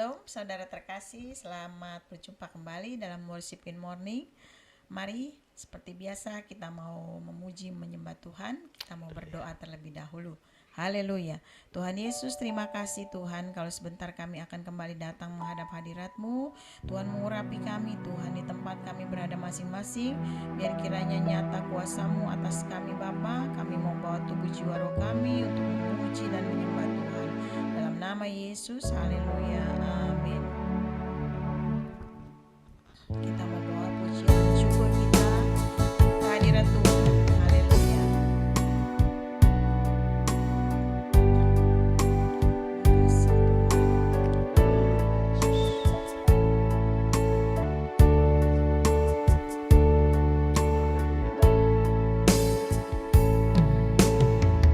Shalom saudara terkasih, selamat berjumpa kembali dalam Worship in Morning. Mari seperti biasa kita mau memuji menyembah Tuhan, kita mau berdoa terlebih dahulu. Haleluya. Tuhan Yesus, terima kasih Tuhan kalau sebentar kami akan kembali datang menghadap hadirat-Mu. Tuhan mengurapi kami Tuhan di tempat kami berada masing-masing. Biar kiranya nyata kuasa-Mu atas kami Bapa. Kami mau bawa tubuh jiwa roh kami untuk memuji dan menyembah Tuhan. Dalam nama Yesus, haleluya, amin. Kita mau bawa pujian dan syukur kita ke hadirat Tuhan. Haleluya.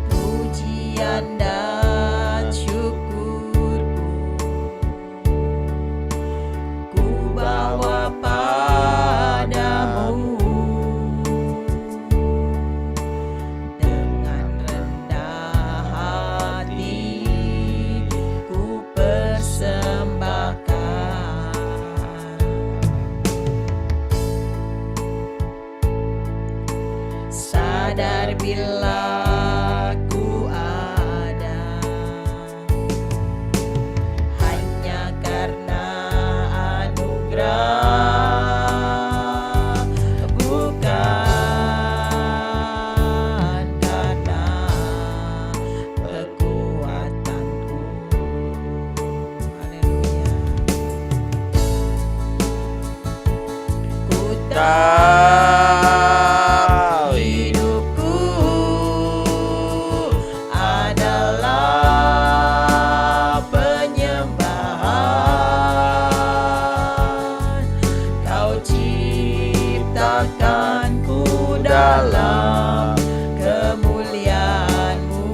Pujian dan syukurku ku bawa padamu, dengan rendah hati ku persembahkan. Sadar bila ku ada hanya karena anugerah, bukan karena kekuatanku. Haleluya. Ku tahu hidupku adalah penyembahan. Kau ciptakanku dalam kemuliaan-Mu.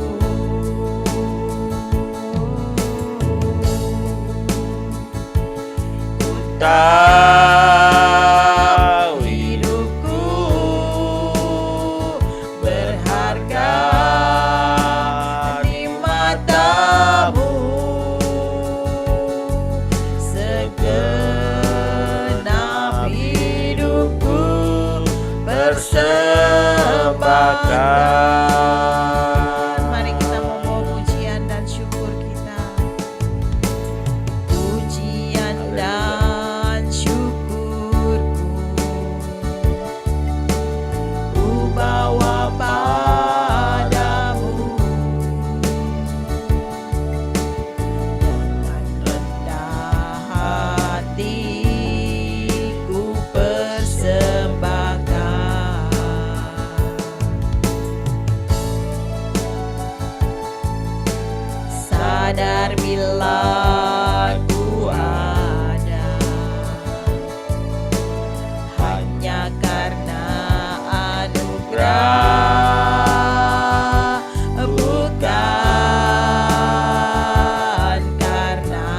Ku tahu hidupku berharga di mata-Mu. Segenap hidupku persembahkan. Mari kita membawa pujian dan syukur kita. Pujian dan syukurku ku bawa padamu, dengan rendah hati ku persembahkan. Sadar bila ku ada hanya karena anugerah, bukan karena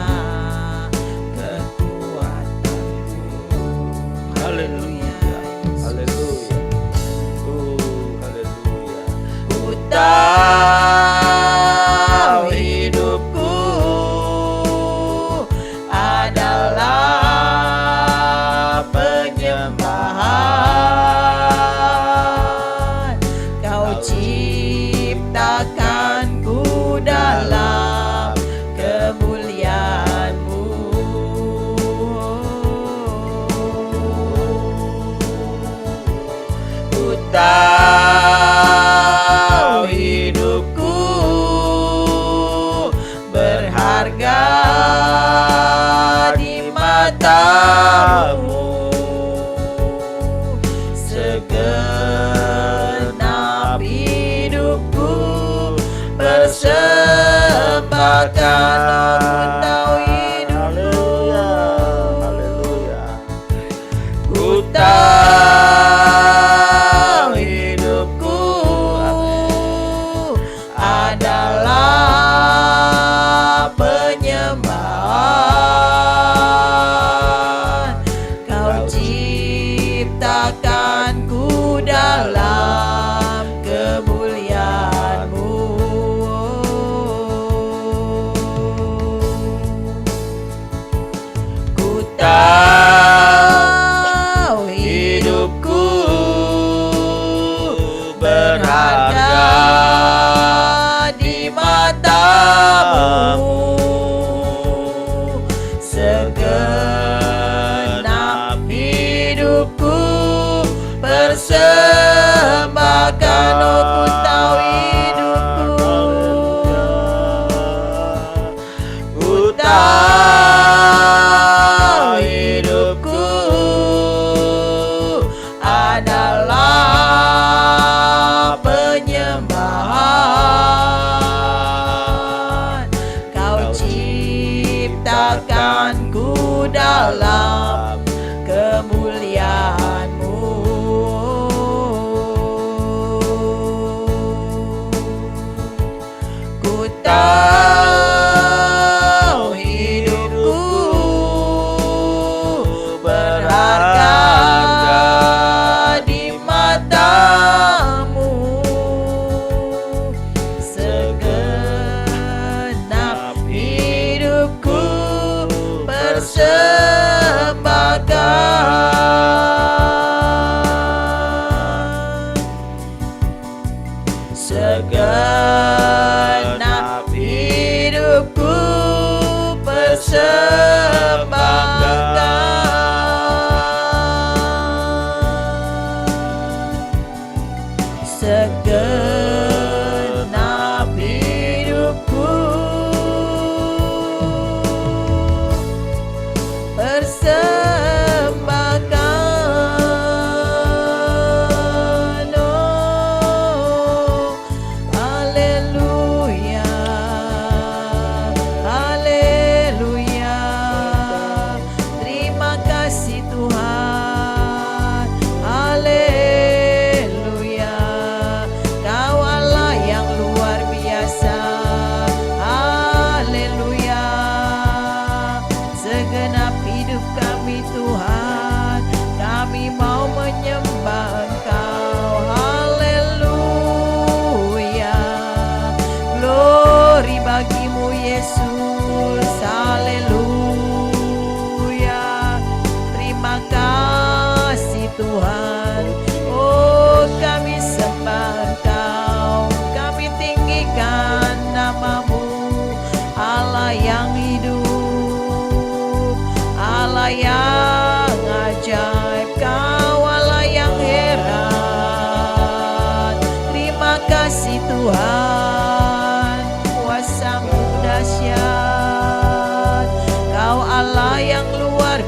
kekuatanku. Haleluya, haleluya, haleluya. Ku tahu hidupku adalah penyembahan. Kau ciptakanku dalam kemuliaan-Mu. Ku tahu hidupku berharga di mata-Mu. Segenap hidupku persembahkan. Ku tahu Haleluya, hidupku, haleluya. ku tahu hidupku adalah penyembahan.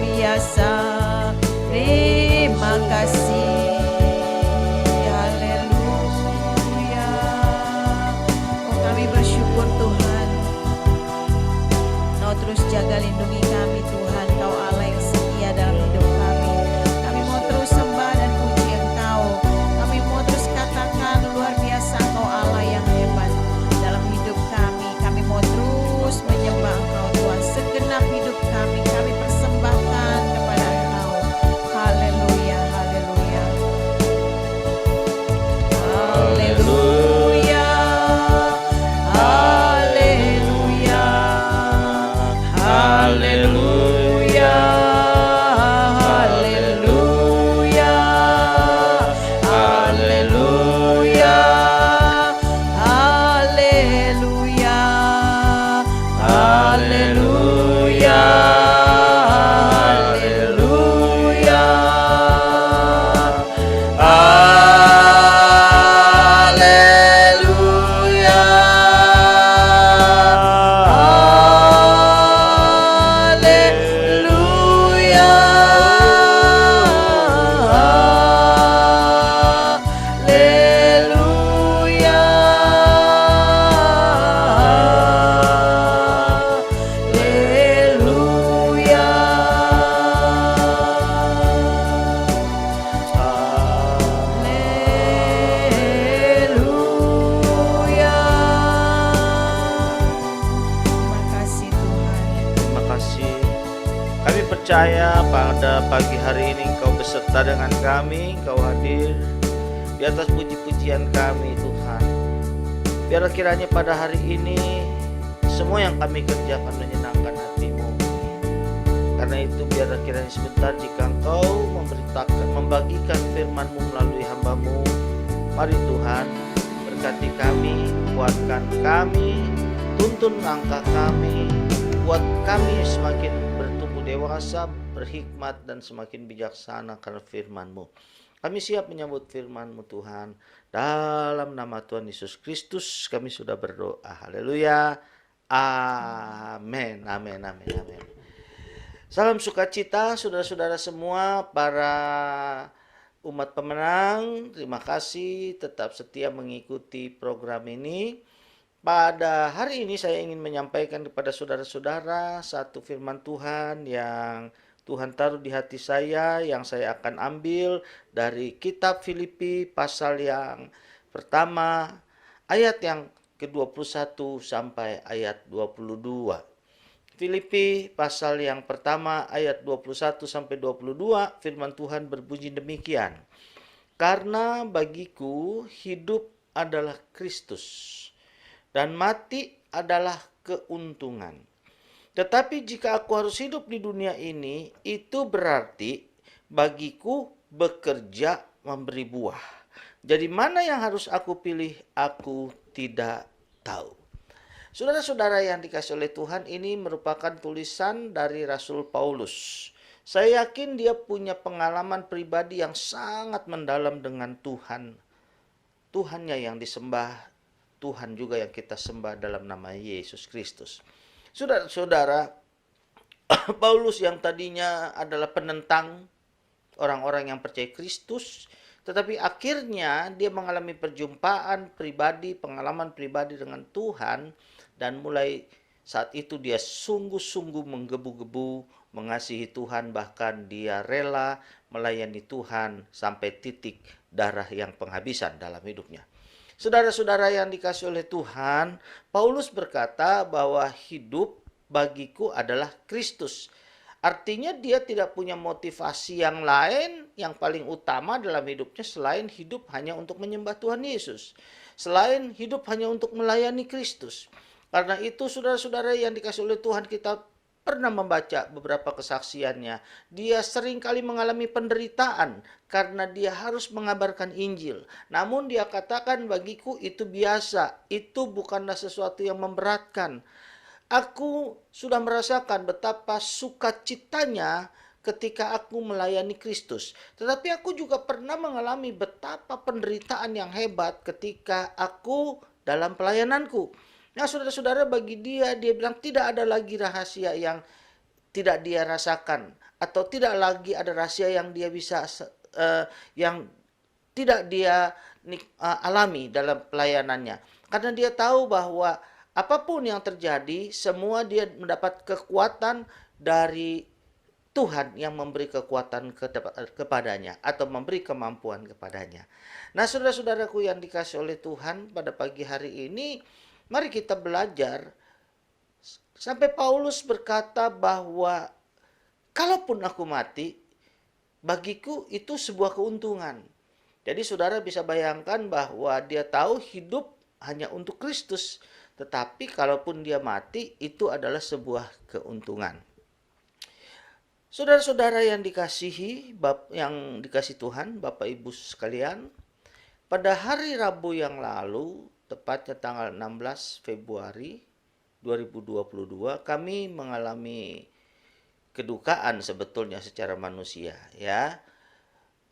biasa. Terima kasih. Haleluya. Oh, kami bersyukur Tuhan. Kau terus jaga lindungi kami Tuhan. Kau Allah yang setia dalam hidup kami. Kami mau terus sembah dan puji Engkau. Kami mau terus katakan luar biasa Engkau Allah yang hebat dalam hidup kami. Kami mau terus menyembah Engkau Tuhan. Segenap hidup kami persembahkan kepada Engkau. Haleluya, haleluya. Haleluya. Haleluya. Haleluya. Haleluya. Haleluya. Haleluya. Haleluya. Kami percaya pada pagi hari ini Engkau beserta dengan kami, Engkau hadir di atas puji-pujian kami Tuhan. Biar kiranya pada hari ini semua yang kami kerjakan menyenangkan hati-Mu. Karena itu biar kiranya sebentar jika Engkau membagikan firman-Mu melalui hamba-Mu, mari Tuhan berkati kami, kuatkan kami, tuntun langkah kami, buat kami semakin bertumbuh dewasa, berhikmat dan semakin bijaksana karena firman-Mu. Kami siap menyambut firman-Mu Tuhan. Dalam nama Tuhan Yesus Kristus kami sudah berdoa. Haleluya. Amin. Amin. Amin. Amin. Salam sukacita saudara-saudara semua, para umat pemenang. Terima kasih tetap setia mengikuti program ini. Pada hari ini saya ingin menyampaikan kepada saudara-saudara satu firman Tuhan yang Tuhan taruh di hati saya, yang saya akan ambil dari kitab Filipi pasal yang pertama ayat yang ke-21 sampai ayat 22. Filipi pasal yang pertama ayat 21 sampai 22, firman Tuhan berbunyi demikian. Karena bagiku hidup adalah Kristus dan mati adalah keuntungan. Tetapi jika aku harus hidup di dunia ini, itu berarti bagiku bekerja memberi buah. Jadi mana yang harus aku pilih, aku tidak tahu. Saudara-saudara yang dikasihi oleh Tuhan, ini merupakan tulisan dari Rasul Paulus. Saya yakin dia punya pengalaman pribadi yang sangat mendalam dengan Tuhan. Tuhannya yang disembah, Tuhan juga yang kita sembah dalam nama Yesus Kristus. Saudara-saudara, Paulus yang tadinya adalah penentang orang-orang yang percaya Kristus, tetapi akhirnya dia mengalami perjumpaan pribadi, pengalaman pribadi dengan Tuhan, dan mulai saat itu dia sungguh-sungguh menggebu-gebu mengasihi Tuhan, bahkan dia rela melayani Tuhan sampai titik darah yang penghabisan dalam hidupnya. Saudara-saudara yang dikasihi oleh Tuhan, Paulus berkata bahwa hidup bagiku adalah Kristus. Artinya dia tidak punya motivasi yang lain yang paling utama dalam hidupnya selain hidup hanya untuk menyembah Tuhan Yesus. Selain hidup hanya untuk melayani Kristus. Karena itu saudara-saudara yang dikasihi oleh Tuhan, kita pernah membaca beberapa kesaksiannya. Dia seringkali mengalami penderitaan karena dia harus mengabarkan Injil. Namun dia katakan, bagiku itu biasa, itu bukanlah sesuatu yang memberatkan. Aku sudah merasakan betapa sukacitanya ketika aku melayani Kristus. Tetapi aku juga pernah mengalami betapa penderitaan yang hebat ketika aku dalam pelayananku. Nah, saudara-saudara, bagi dia bilang tidak ada lagi rahasia yang tidak dia rasakan. atau tidak lagi ada rahasia yang dia bisa yang tidak dia alami dalam pelayanannya. Karena dia tahu bahwa apapun yang terjadi, semua dia mendapat kekuatan dari Tuhan yang memberi kekuatan kepadanya atau memberi kemampuan kepadanya. Nah, saudara-saudaraku yang dikasih oleh Tuhan, pada pagi hari ini mari kita belajar sampai Paulus berkata bahwa kalaupun aku mati, bagiku itu sebuah keuntungan. Jadi saudara bisa bayangkan bahwa dia tahu hidup hanya untuk Kristus, tetapi kalaupun dia mati itu adalah sebuah keuntungan. Saudara-saudara yang dikasihi, yang dikasih Tuhan, Bapak Ibu sekalian, pada hari Rabu yang lalu, tepatnya tanggal 16 Februari 2022, kami mengalami kedukaan sebetulnya secara manusia, ya.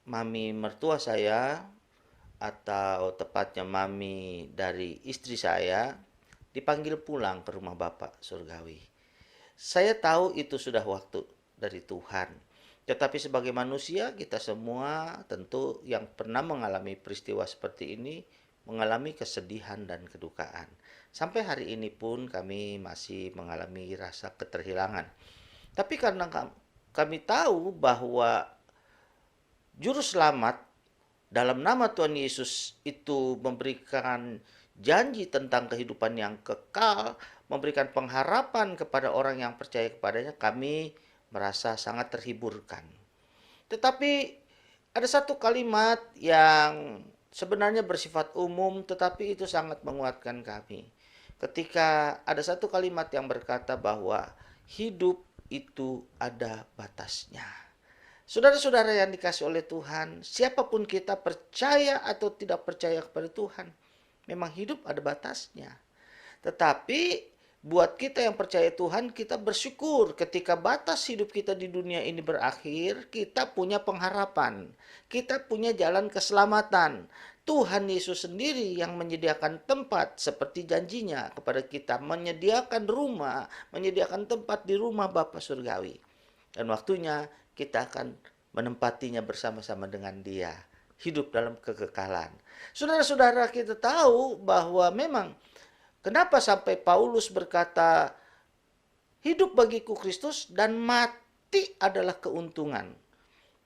Mami mertua saya, atau tepatnya mami dari istri saya, dipanggil pulang ke rumah Bapak surgawi. Saya tahu itu sudah waktu dari Tuhan. Tetapi sebagai manusia, kita semua tentu yang pernah mengalami peristiwa seperti ini, mengalami kesedihan dan kedukaan. Sampai hari ini pun kami masih mengalami rasa keterhilangan. Tapi karena kami tahu bahwa Juru Selamat dalam nama Tuhan Yesus itu memberikan janji tentang kehidupan yang kekal, memberikan pengharapan kepada orang yang percaya kepadanya, kami merasa sangat terhiburkan. Tetapi ada satu kalimat yang sebenarnya bersifat umum, tetapi itu sangat menguatkan kami. Ketika ada satu kalimat yang berkata bahwa hidup itu ada batasnya. Saudara-saudara yang dikasih oleh Tuhan, siapapun kita, percaya atau tidak percaya kepada Tuhan, memang hidup ada batasnya. Tetapi buat kita yang percaya Tuhan, kita bersyukur ketika batas hidup kita di dunia ini berakhir, kita punya pengharapan, kita punya jalan keselamatan. Tuhan Yesus sendiri yang menyediakan tempat seperti janjinya kepada kita, menyediakan rumah, menyediakan tempat di rumah Bapa surgawi. Dan waktunya kita akan menempatinya bersama-sama dengan Dia, hidup dalam kekekalan. Saudara-saudara, kita tahu bahwa memang kenapa sampai Paulus berkata, hidup bagiku Kristus dan mati adalah keuntungan.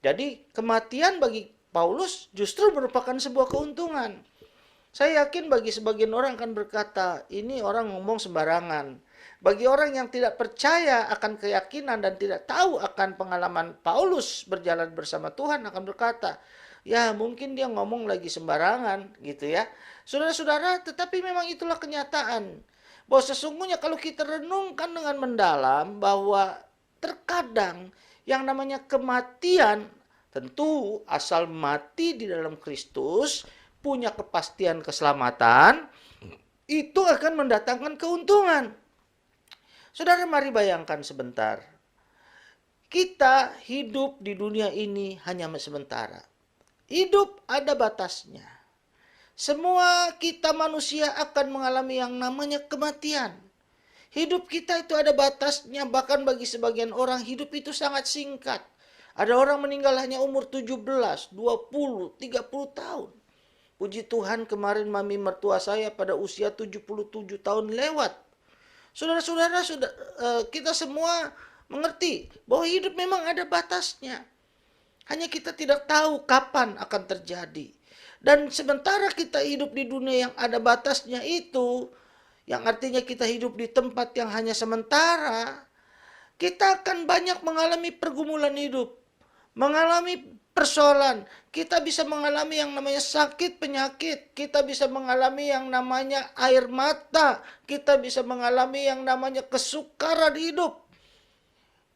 Jadi kematian bagi Paulus justru merupakan sebuah keuntungan. Saya yakin bagi sebagian orang akan berkata, ini orang ngomong sembarangan. Bagi orang yang tidak percaya akan keyakinan dan tidak tahu akan pengalaman Paulus berjalan bersama Tuhan akan berkata, ya mungkin dia ngomong lagi sembarangan gitu ya. Saudara-saudara, tetapi memang itulah kenyataan. Bahwa sesungguhnya kalau kita renungkan dengan mendalam bahwa terkadang yang namanya kematian, tentu asal mati di dalam Kristus, punya kepastian keselamatan, itu akan mendatangkan keuntungan. Saudara, mari bayangkan sebentar. Kita hidup di dunia ini hanya sementara. Hidup ada batasnya. Semua kita manusia akan mengalami yang namanya kematian. Hidup kita itu ada batasnya, bahkan bagi sebagian orang hidup itu sangat singkat. Ada orang meninggal hanya umur 17, 20, 30 tahun. Puji Tuhan, kemarin mami mertua saya pada usia 77 tahun lewat. Saudara-saudara, kita semua mengerti bahwa hidup memang ada batasnya. Hanya kita tidak tahu kapan akan terjadi. Dan sementara kita hidup di dunia yang ada batasnya itu, yang artinya kita hidup di tempat yang hanya sementara, kita akan banyak mengalami pergumulan hidup, mengalami persoalan. Kita bisa mengalami yang namanya sakit, penyakit. Kita bisa mengalami yang namanya air mata. Kita bisa mengalami yang namanya kesukaran hidup.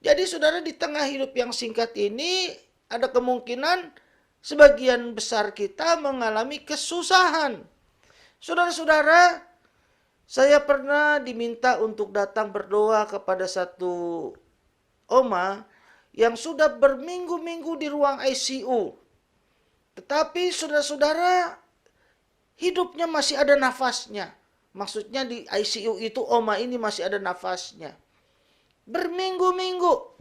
Jadi saudara, di tengah hidup yang singkat ini, ada kemungkinan sebagian besar kita mengalami kesusahan. Saudara-saudara, saya pernah diminta untuk datang berdoa kepada satu oma yang sudah berminggu-minggu di ruang ICU. Tetapi saudara-saudara, hidupnya masih ada nafasnya. Maksudnya di ICU itu oma ini masih ada nafasnya. Berminggu-minggu.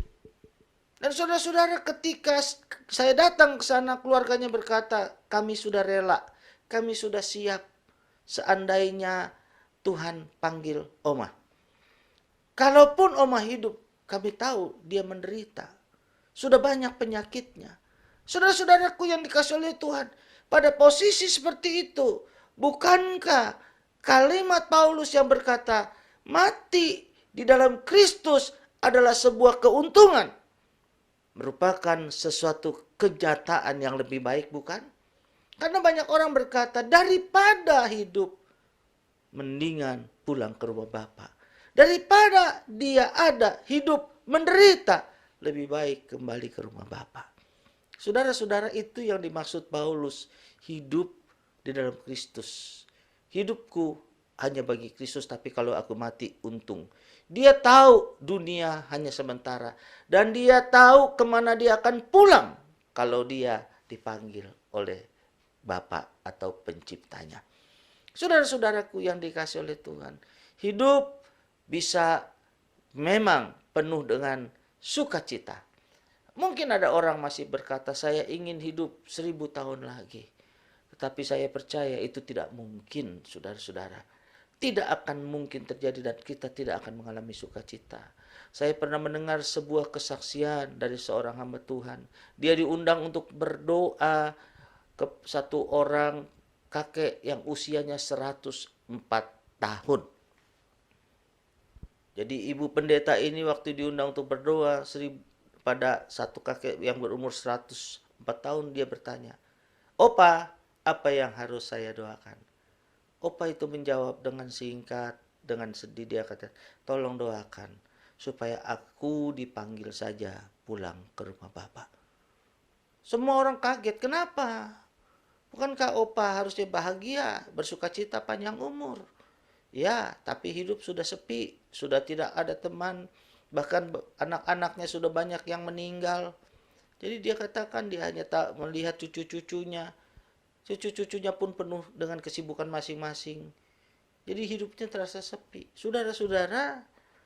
Dan saudara-saudara, ketika saya datang ke sana, keluarganya berkata, kami sudah rela, kami sudah siap seandainya Tuhan panggil Oma. Kalaupun Oma hidup, kami tahu dia menderita. Sudah banyak penyakitnya. Saudara-saudaraku yang dikasih oleh Tuhan, pada posisi seperti itu, bukankah kalimat Paulus yang berkata, mati di dalam Kristus adalah sebuah keuntungan, merupakan sesuatu kenyataan yang lebih baik, bukan? Karena banyak orang berkata, daripada hidup, mendingan pulang ke rumah Bapa. Daripada dia ada, hidup, menderita, lebih baik kembali ke rumah Bapa. Saudara-saudara, itu yang dimaksud Paulus, hidup di dalam Kristus. Hidupku hanya bagi Kristus, tapi kalau aku mati untung. Dia tahu dunia hanya sementara. Dan dia tahu kemana dia akan pulang kalau dia dipanggil oleh Bapa atau penciptanya. Saudara-saudaraku yang dikasih oleh Tuhan, hidup bisa memang penuh dengan sukacita. Mungkin ada orang masih berkata, saya ingin hidup 1000 tahun lagi. Tetapi saya percaya itu tidak mungkin, saudara-saudara. Tidak akan mungkin terjadi dan kita tidak akan mengalami sukacita. Saya pernah mendengar sebuah kesaksian dari seorang hamba Tuhan. Dia diundang untuk berdoa ke satu orang kakek yang usianya 104 tahun. Jadi ibu pendeta ini waktu diundang untuk berdoa pada satu kakek yang berumur 104 tahun, dia bertanya, Opa, apa yang harus saya doakan? Opa itu menjawab dengan singkat, dengan sedih, dia kata, tolong doakan supaya aku dipanggil saja pulang ke rumah Bapak. Semua orang kaget, kenapa? Bukankah Opa harusnya bahagia, bersukacita panjang umur? Ya, tapi hidup sudah sepi, sudah tidak ada teman, bahkan anak-anaknya sudah banyak yang meninggal. Jadi dia katakan dia hanya tak melihat cucu-cucunya. Cucu-cucunya pun penuh dengan kesibukan masing-masing. Jadi hidupnya terasa sepi. Saudara-saudara,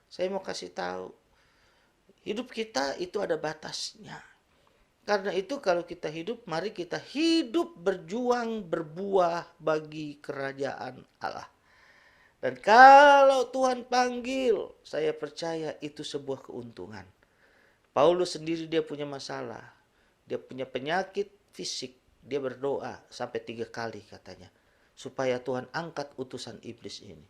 saya mau kasih tahu, hidup kita itu ada batasnya. Karena itu kalau kita hidup, mari kita hidup berjuang berbuah bagi kerajaan Allah. Dan kalau Tuhan panggil, saya percaya itu sebuah keuntungan. Paulus sendiri dia punya masalah. Dia punya penyakit fisik. Dia berdoa sampai 3 kali katanya. Supaya Tuhan angkat utusan iblis ini.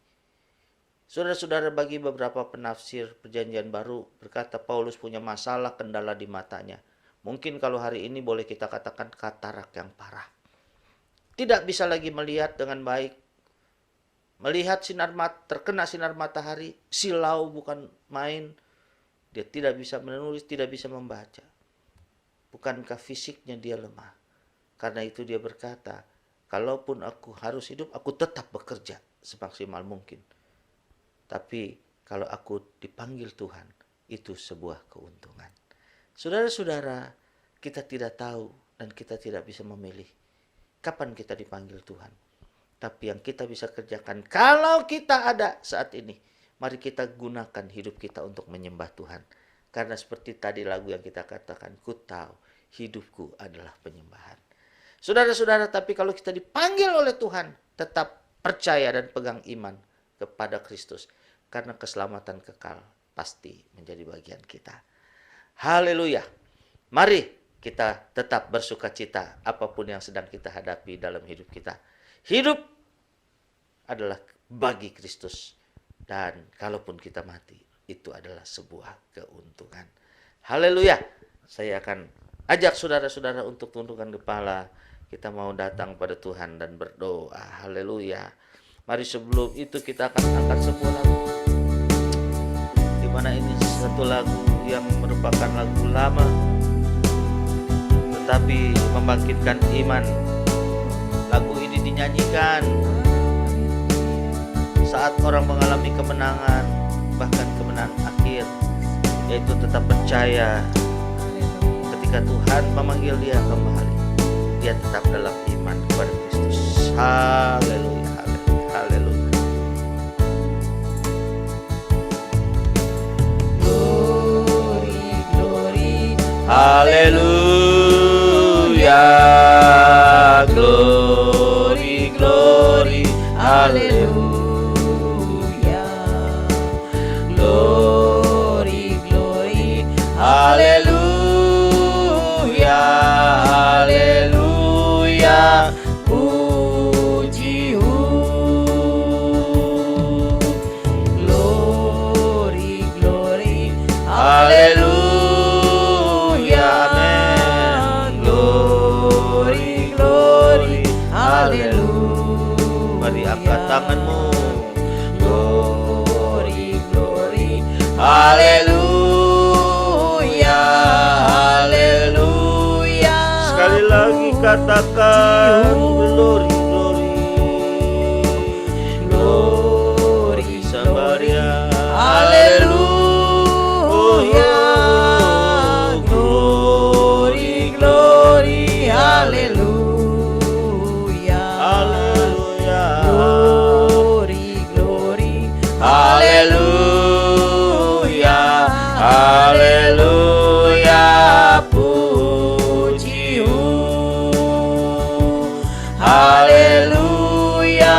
Saudara-saudara, bagi beberapa penafsir perjanjian baru berkata Paulus punya masalah kendala di matanya. Mungkin kalau hari ini boleh kita katakan katarak yang parah. Tidak bisa lagi melihat dengan baik. Melihat terkena sinar matahari, silau bukan main. Dia tidak bisa menulis, tidak bisa membaca. Bukankah fisiknya dia lemah? Karena itu dia berkata, kalaupun aku harus hidup, aku tetap bekerja semaksimal mungkin. Tapi kalau aku dipanggil Tuhan, itu sebuah keuntungan. Saudara-saudara, kita tidak tahu dan kita tidak bisa memilih kapan kita dipanggil Tuhan. Tapi yang kita bisa kerjakan, kalau kita ada saat ini, mari kita gunakan hidup kita untuk menyembah Tuhan. Karena seperti tadi lagu yang kita katakan, ku tahu hidupku adalah penyembahan. Saudara-saudara, tapi kalau kita dipanggil oleh Tuhan, tetap percaya dan pegang iman kepada Kristus. Karena keselamatan kekal pasti menjadi bagian kita. Haleluya. Mari kita tetap bersukacita apapun yang sedang kita hadapi dalam hidup kita. Hidup adalah bagi Kristus. Dan kalaupun kita mati, itu adalah sebuah keuntungan. Haleluya. Saya akan ajak saudara-saudara untuk tundukkan kepala. Kita mau datang pada Tuhan dan berdoa. Haleluya. Mari sebelum itu kita akan angkat sebuah lagu. Di mana ini satu lagu yang merupakan lagu lama. Tetapi membangkitkan iman. Lagu ini dinyanyikan saat orang mengalami kemenangan, bahkan kemenangan akhir, yaitu tetap percaya ketika Tuhan memanggil dia kembali, dia tetap dalam iman kepada Kristus. Haleluya, haleluya, haleluya. Glory, glory, Haleluya, glory, glory, haleluya, glory, glory, haleluya, haleluya, puji glory, glory, haleluya, amen, glory, glory, haleluya. Mari angkat tanganmu. Glory, glory, haleluya, haleluya. Sekali lagi katakan glory, glory, glory, Samaria, haleluya, glory, glory, haleluya, haleluya, glory, glory, haleluya, haleluya, puji haleluya,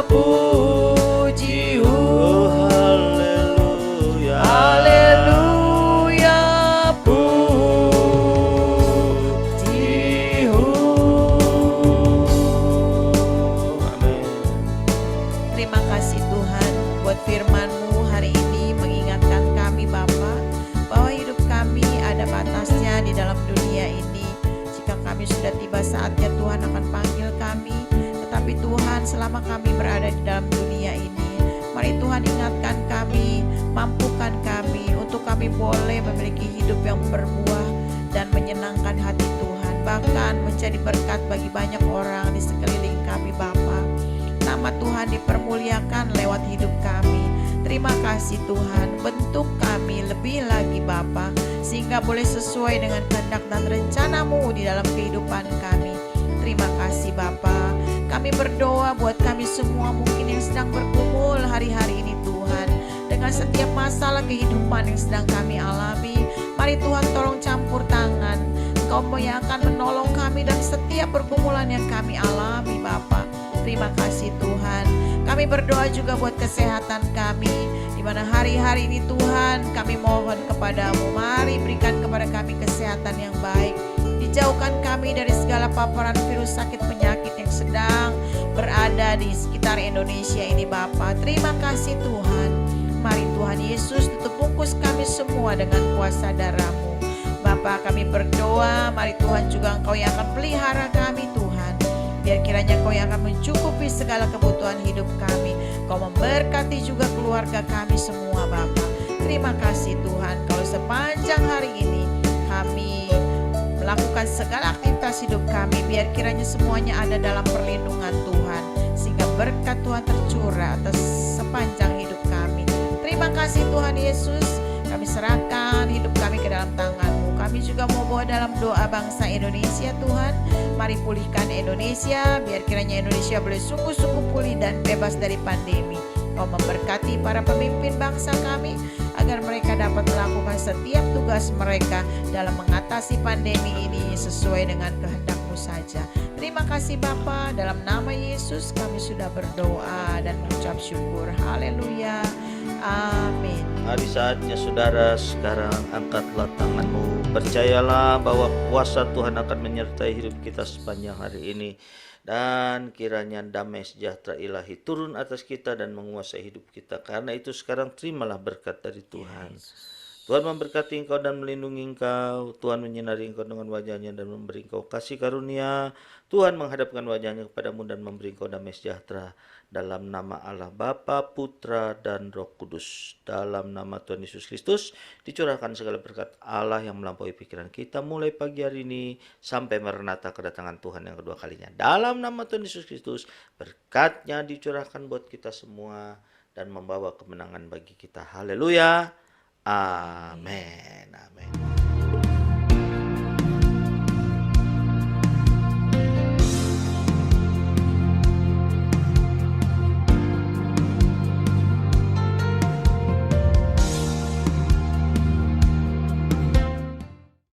puji haleluya, haleluya, puji amin. Terima kasih Tuhan buat firman-Mu hari ini mengingatkan kami Bapa bahwa hidup kami ada batasnya di dalam dunia ini. Jika kami sudah tiba saatnya Tuhan akan panggil kami, tetapi Tuhan selama kami berada di dalam dunia ini, mari Tuhan ingatkan kami, mampukan kami untuk kami boleh memiliki hidup yang berbuah dan menyenangkan hati Tuhan, bahkan menjadi berkat bagi banyak orang di sekeliling kami Bapa. Nama Tuhan dipermuliakan lewat hidup kami. Terima kasih Tuhan, bentuk kami lebih lagi Bapa, sehingga boleh sesuai dengan kehendak dan rencana-Mu di dalam kehidupan kami. Terima kasih Bapa. Kami berdoa buat kami semua mungkin yang sedang bergumul hari-hari ini Tuhan, dengan setiap masalah kehidupan yang sedang kami alami. Mari Tuhan tolong campur tangan, Engkau yang akan menolong kami dan setiap pergumulan yang kami alami Bapa. Terima kasih Tuhan. Kami berdoa juga buat kesehatan kami, di mana hari-hari ini Tuhan kami mohon kepadamu, mari berikan kepada kami kesehatan yang baik. Dijauhkan kami dari segala paparan virus sakit penyakit yang sedang berada di sekitar Indonesia ini Bapa. Terima kasih Tuhan. Mari Tuhan Yesus tutup bungkus kami semua dengan kuasa darah-Mu. Bapa, kami berdoa, mari Tuhan juga Engkau yang akan pelihara kami Tuhan. Biar kiranya Kau yang akan mencukupi segala kebutuhan hidup kami. Kau memberkati juga keluarga kami semua Bapa. Terima kasih Tuhan, kalau sepanjang hari ini kami melakukan segala aktivitas hidup kami, biar kiranya semuanya ada dalam perlindungan Tuhan, sehingga berkat Tuhan tercurah atas sepanjang hidup kami. Terima kasih Tuhan Yesus, kami serahkan hidup kami ke dalam tangan-Mu. Kami juga mau bawa dalam doa bangsa Indonesia Tuhan. Mari pulihkan Indonesia, biar kiranya Indonesia boleh sungguh-sungguh pulih dan bebas dari pandemi. Kau memberkati para pemimpin bangsa kami, agar mereka dapat melakukan setiap tugas mereka dalam mengatasi pandemi ini sesuai dengan kehendak-Mu saja. Terima kasih Bapa, dalam nama Yesus kami sudah berdoa dan mengucap syukur. Haleluya. Amin. Hari saatnya saudara, sekarang angkatlah tanganmu. Percayalah bahwa kuasa Tuhan akan menyertai hidup kita sepanjang hari ini. Dan kiranya damai sejahtera ilahi turun atas kita dan menguasai hidup kita. Karena itu sekarang terimalah berkat dari Tuhan. Tuhan memberkati engkau dan melindungi engkau. Tuhan menyinari engkau dengan wajahnya dan memberi engkau kasih karunia. Tuhan menghadapkan wajahnya kepadamu dan memberi engkau damai sejahtera. Dalam nama Allah Bapa, Putra, dan Roh Kudus. Dalam nama Tuhan Yesus Kristus dicurahkan segala berkat Allah yang melampaui pikiran kita mulai pagi hari ini sampai Maranatha kedatangan Tuhan yang kedua kalinya. Dalam nama Tuhan Yesus Kristus berkat-Nya dicurahkan buat kita semua dan membawa kemenangan bagi kita. Haleluya. Amin. Amin.